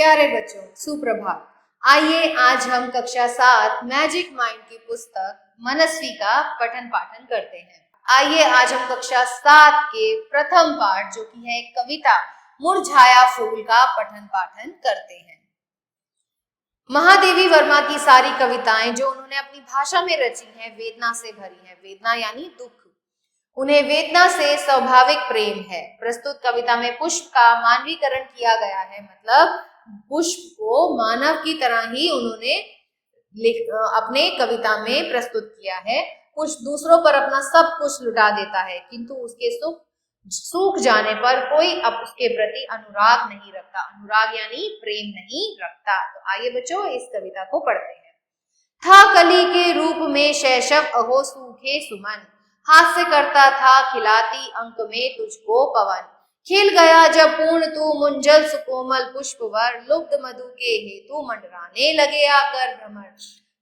प्यारे बच्चों, सुप्रभात। आइए आज हम कक्षा 7 मैजिक माइंड की पुस्तक मनस्वी का पठन पाठन करते हैं। आइए आज हम कक्षा 7 के प्रथम पाठ जो कि है एक कविता मुरझाया फूल का पठन पाठन करते हैं। महादेवी वर्मा की सारी कविताएं जो उन्होंने अपनी भाषा में रची हैं वेदना से भरी हैं। वेदना यानी दुख। उन्हें वेदना से स्वाभाविक प्रेम है। प्रस्तुत कविता में पुष्प का मानवीकरण किया गया है, मतलब पुष्प को मानव की तरह ही उन्होंने अपने कविता में प्रस्तुत किया है। पुष्प दूसरों पर अपना सब कुछ लुटा देता है, किंतु उसके सूख जाने पर कोई अब उसके प्रति अनुराग नहीं रखता। अनुराग यानी प्रेम नहीं रखता। तो आइए बच्चों इस कविता को पढ़ते हैं। था कली के रूप में शैशव अहो सूखे सुमन, हास्य करता था खिलाती अंक में तुझको पवन। खिल गया जब पूर्ण तू मुंजल सुकोमल पुष्पवर, लुब्ध मधु के हेतु मंडराने लगे आकर भ्रमर।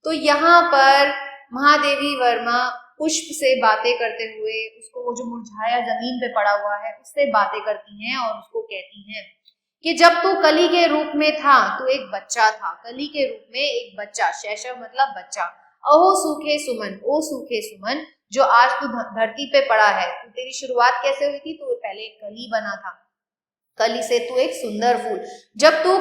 तो यहाँ पर महादेवी वर्मा पुष्प से बातें करते हुए उसको वो जो मुरझाया जमीन पे पड़ा हुआ है उससे बातें करती हैं और उसको कहती हैं कि जब तू कली के रूप में था, तू एक बच्चा था। कली के रूप में एक बच्चा, शैशव मतलब बच्चा। अहो सूखे सुमन, ओ सूखे सुमन, जो आज तू धरती पे पड़ा है। तू तेरी शुरुआत कैसे हुई थी? तू पहले एक कली बना था, कली से तू एक सुंदर फूल। जब तू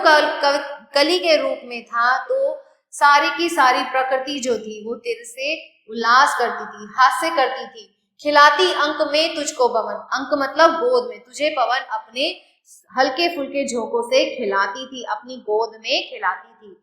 कली के रूप में था तो सारी की सारी प्रकृति जो थी वो तेरे से उल्लास करती थी, हास्य करती थी। खिलाती अंक में तुझको पवन, अंक मतलब गोद में, तुझे पवन अपने हल्के फुल्के झोंकों से खिलाती थी, अपनी गोद में खिलाती थी।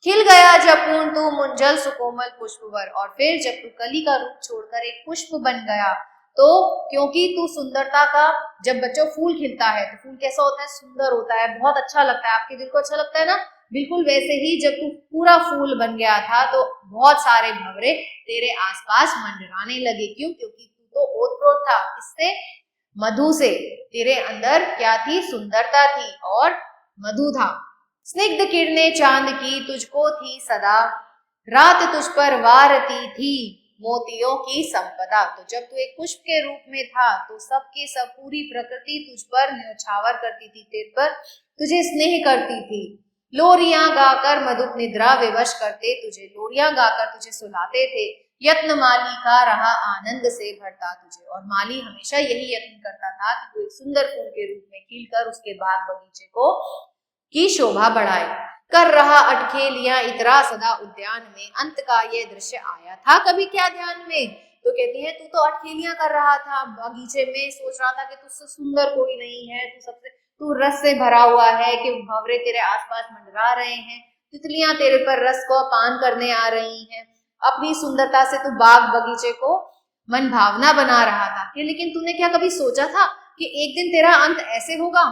खिल गया जब पूर्ण तू मुंजल सुकोमल पुष्पवर, और फिर जब तू कली का रूप छोड़कर एक पुष्प बन गया, तो क्योंकि तू सुंदरता का, जब बच्चों फूल खिलता है तो फूल कैसा होता है? सुंदर होता है, बहुत अच्छा लगता है, आपके दिल को अच्छा लगता है ना। बिल्कुल वैसे ही जब तू पूरा फूल बन गया था तो बहुत सारे भंवरे तेरे आसपास मंडराने लगे। क्यों? क्योंकि तू तो ओतप्रोत था। किससे? मधु से। तेरे अंदर क्या थी? सुंदरता थी और मधु था। स्निग्ध किरणें चांद की तुझको थी सदा, रात तुझ पर वारती थी मोतियों की संपदा। तो जब तू एक पुष्प के रूप में था तो सबके सब पूरी प्रकृति तुझ पर न्यौछावर करती थी, तेरे पर तुझे स्नेह करती थी। लोरियां गाकर मधुप निद्रा विवश करते तुझे, लोरियां गाकर तुझे सुलाते थे। यत्न माली का रहा आनंद से भरता तुझे, और माली हमेशा यही यत्न करता था कि तू एक सुंदर फूल के रूप में खिलकर उसके बाग बगीचे को की शोभा बढ़ाए। कर रहा अटखेलियां इतरा सदा उद्यान में, अंत का ये दृश्य आया था कभी क्या ध्यान में। तो कहती है तू तो अटखेलियां कर रहा था बगीचे में, सोच रहा था कि तुझसे सुंदर कोई नहीं है, तू रस से भरा हुआ है कि भंवरे तेरे आसपास मंडरा रहे हैं, तितलियां तेरे पर रस को पान करने आ रही हैं। अपनी सुंदरता से तू बाग बगीचे को मन भावना बना रहा था कि, लेकिन तूने क्या कभी सोचा था कि एक दिन तेरा अंत ऐसे होगा?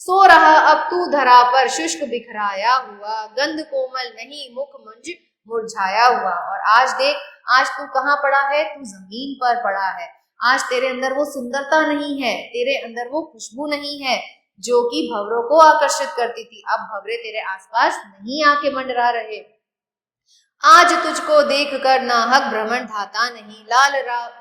सो रहा अब तू धरा पर शुष्क बिखराया हुआ, गंध कोमल नहीं मुख मुंज मुरझाया हुआ। और आज देख, आज तू कहाँ पड़ा है? तू जमीन पर पड़ा है। आज तेरे अंदर वो सुंदरता नहीं है, तेरे अंदर वो खुशबू नहीं है जो कि भंवरों को आकर्षित करती थी। अब भंवरे तेरे आसपास नहीं आके मंडरा रहे। आज तुझको देख कर नाहक भ्रमण ढाता नहीं, लाल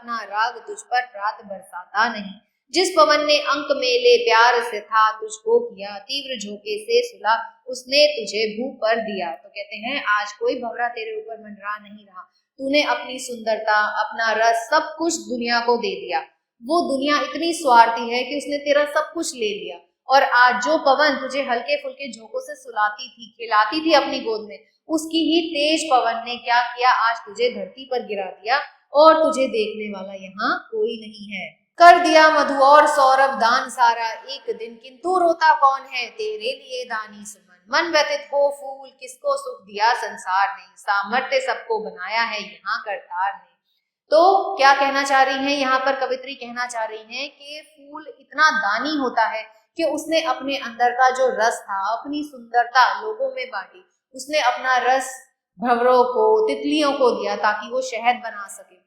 ना राग तुझ पर प्रात बरसाता नहीं। जिस पवन ने अंक मेले प्यार से था तुझको किया, तीव्र झोंके से सुला उसने तुझे भू पर दिया। तो कहते हैं आज कोई भंवरा तेरे ऊपर मंडरा नहीं रहा। तूने अपनी सुंदरता, अपना रस, सब कुछ दुनिया को दे दिया। वो दुनिया इतनी स्वार्थी है कि उसने तेरा सब कुछ ले लिया। और आज जो पवन तुझे हल्के फुल्के झोंकों से सुलाती थी, खिलाती थी अपनी गोद में, उसकी ही तेज पवन ने क्या किया? आज तुझे धरती पर गिरा दिया और तुझे देखने वाला यहाँ कोई नहीं है। कर दिया मधु और सौरभ दान सारा एक दिन, किंतु रोता कौन है तेरे लिए दानी सुमन। मन व्यथित हो फूल किसको सुख दिया संसार ने, सामर्थ्य सबको बनाया है यहाँ करतार ने। तो क्या कहना चाह रही हैं यहाँ पर कवित्री? कहना चाह रही हैं कि फूल इतना दानी होता है कि उसने अपने अंदर का जो रस था, अपनी सुंदरता लोगों में बांटी। उसने अपना रस भंवरों को, तितलियों को दिया ताकि वो शहद बना सके।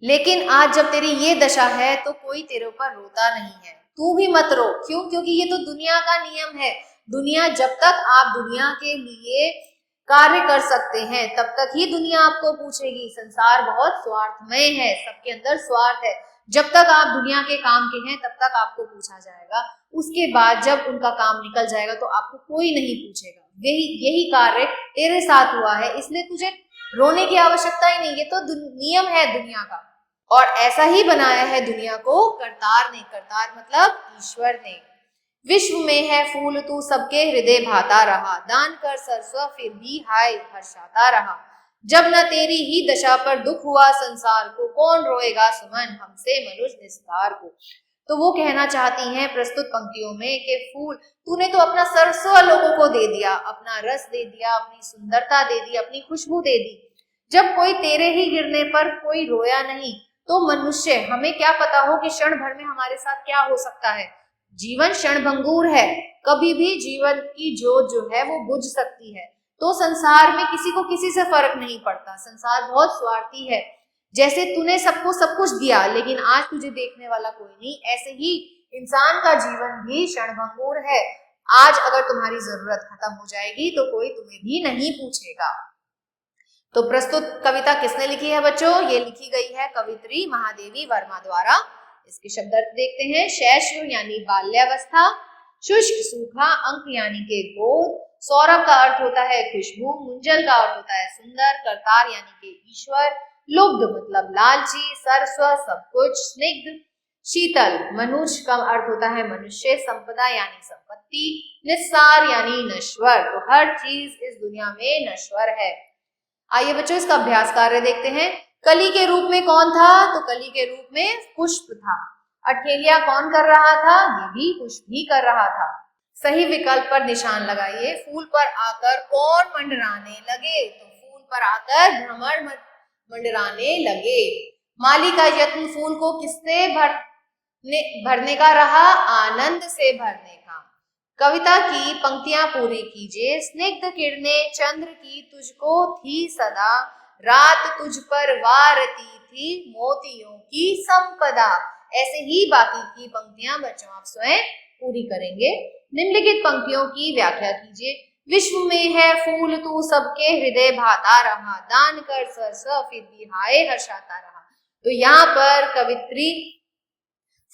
लेकिन आज जब तेरी ये दशा है तो कोई तेरे ऊपर रोता नहीं है। तू भी मत रो। क्यों? क्योंकि ये तो दुनिया का नियम है। दुनिया, जब तक आप दुनिया के लिए कार्य कर सकते हैं तब तक ही दुनिया आपको पूछेगी। संसार बहुत स्वार्थमय है, सबके अंदर स्वार्थ है। जब तक आप दुनिया के काम के हैं तब तक आपको पूछा जाएगा, उसके बाद जब उनका काम निकल जाएगा तो आपको कोई नहीं पूछेगा। यही कार्य तेरे साथ हुआ है, इसलिए तुझे रोने की आवश्यकता ही नहीं, ये तो नियम है दुनिया का। और ऐसा ही बनाया है दुनिया को करतार ने, करतार मतलब ईश्वर ने। विश्व में है फूल तू सबके हृदय भाता रहा, दान कर सरस्व फिर भी हाय हर्षाता रहा। जब न तेरी ही दशा पर दुख हुआ संसार को, कौन रोएगा सुमन हमसे मनुज निस्तार को। तो वो कहना चाहती हैं प्रस्तुत पंक्तियों में कि फूल तूने तो अपना सर्वस्व लोगों को दे दिया, अपना रस दे दिया, अपनी सुंदरता दे दी, अपनी खुशबू दे दी। जब कोई तेरे ही गिरने पर कोई रोया नहीं, तो मनुष्य हमें क्या पता हो कि क्षण भर में हमारे साथ क्या हो सकता है। जीवन क्षणभंगुर है, कभी भी जीवन की जोत जो है वो बुझ सकती है। तो संसार में किसी को किसी से फर्क नहीं पड़ता, संसार बहुत स्वार्थी है। जैसे तूने सबको सब कुछ दिया लेकिन आज तुझे देखने वाला कोई नहीं, ऐसे ही इंसान का जीवन भी क्षणभंगुर है। आज अगर तुम्हारी जरूरत खत्म हो जाएगी तो कोई तुम्हें भी नहीं पूछेगा। तो प्रस्तुत कविता किसने लिखी है बच्चों? ये लिखी गई है कवित्री महादेवी वर्मा द्वारा। इसके शब्द अर्थ देखते हैं। शैशव यानी बाल्यावस्था, शुष्क सूखा, अंक यानी के गोद, सौरभ का अर्थ होता है खुशबू, मुंजल का अर्थ होता है सुंदर, करतार यानी के ईश्वर, लुब्ध मतलब लालची, सरस्व सब कुछ, स्निग्ध, शीतल, मनुज का अर्थ होता है मनुष्य, संपदा यानी संपत्ति, निस्सार यानी नश्वर। तो हर चीज इस दुनिया में नश्वर है। आइए बच्चों इसका अभ्यास कार्य देखते हैं। कली के रूप में कौन था? तो कली के रूप में पुष्प था। अठेलिया कौन कर रहा था? ये भी पुष्प ही कर रहा था। सही विकल्प पर निशान लगाइए। फूल पर आकर कौन मंडराने लगे? तो फूल पर आकर भ्रमर मंडराने लगे। माली का यत्न फूल को किससे भरने का रहा? आनंद से भरने का। कविता की पंक्तियां पूरी कीजिए। स्निग्ध किरणें चंद्र की तुझको थी सदा, रात तुझ पर वारती थी मोतियों की संपदा। ऐसे ही बाकी की पंक्तियां बच्चों आप स्वयं पूरी करेंगे। निम्नलिखित पंक्तियों की व्याख्या कीजिए। विश्व में है फूल तू सबके हृदय भाता रहा, दान कर सरस्व फिर भी हाय हर्षाता रहा। तो यहाँ पर कवित्री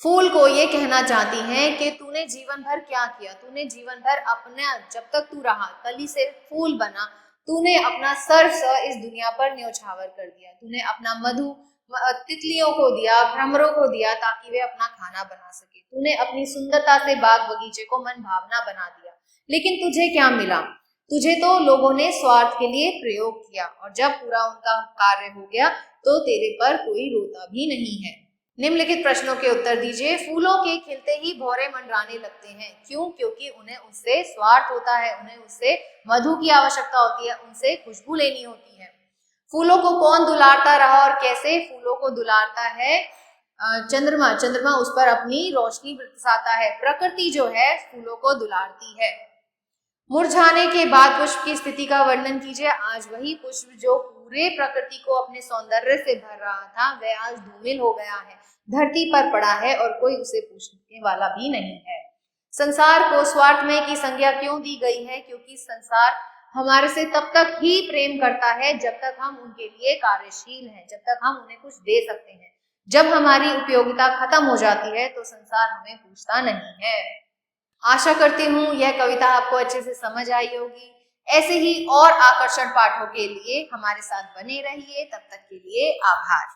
फूल को ये कहना चाहती हैं कि तूने जीवन भर क्या किया। तूने जीवन भर अपना, जब तक तू रहा, कली से फूल बना, तूने अपना सर्वस्व इस दुनिया पर न्योछावर कर दिया। तूने अपना मधु तितलियों को दिया, भ्रमरों को दिया ताकि वे अपना खाना बना सके। तूने अपनी सुंदरता से बाग बगीचे को मन भावना बना दिया। लेकिन तुझे क्या मिला? तुझे तो लोगों ने स्वार्थ के लिए प्रयोग किया, और जब पूरा उनका कार्य हो गया तो तेरे पर कोई रोता भी नहीं है। निम्नलिखित प्रश्नों के उत्तर दीजिए। फूलों के खिलते ही भौरे मंडराने लगते हैं, क्यों? क्योंकि उन्हें उससे स्वार्थ होता है, उन्हें उससे मधु की आवश्यकता होती है, उनसे खुशबू लेनी होती है। फूलों को कौन दुलारता रहा और कैसे? फूलों को दुलारता है चंद्रमा। चंद्रमा उस पर अपनी रोशनी बरसाता है। प्रकृति जो है फूलों को दुलारती है। मुरझाने के बाद पुष्प की स्थिति का वर्णन कीजिए। आज वही पुष्प जो पूरे प्रकृति को अपने सौंदर्य से भर रहा था, वह आज धूमिल हो गया है, धरती पर पड़ा है और कोई उसे पूछने वाला भी नहीं है। संसार को स्वार्थमय की संज्ञा क्यों दी गई है? क्योंकि संसार हमारे से तब तक ही प्रेम करता है जब तक हम उनके लिए कार्यशील हैं, जब तक हम उन्हें कुछ दे सकते हैं। जब हमारी उपयोगिता खत्म हो जाती है तो संसार हमें पूछता नहीं है। आशा करती हूँ यह कविता आपको अच्छे से समझ आई होगी। ऐसे ही और आकर्षण पाठों के लिए हमारे साथ बने रहिए। तब तक के लिए आभार।